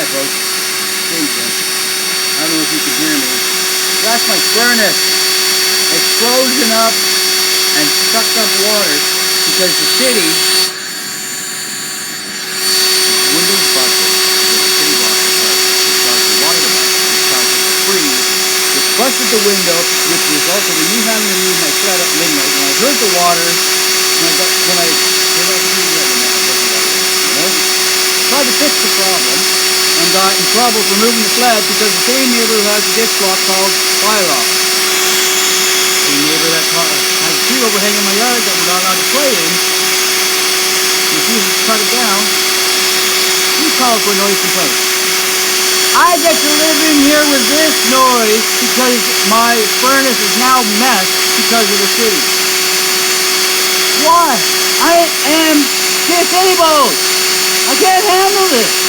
Hi folks, Jason. I don't know if you can hear me. That's my furnace. It's frozen up and sucked up water because the city windows busted because the city lost the pipe. It caused the water to bust. It caused it to freeze. It busted the window, which resulted in me having to leave my flat at midnight. When I heard the water, when I tried to fix the problem and got in trouble for moving the sled because the same neighbor who has the disc lock called bylaw. The neighbor that has a tree overhanging my yard that we're not allowed to play in refuses to cut it down. He called for a noise complaint. I get to live in here with this noise because my furnace is now messed because of the city. Why? I am disabled. I can't handle this.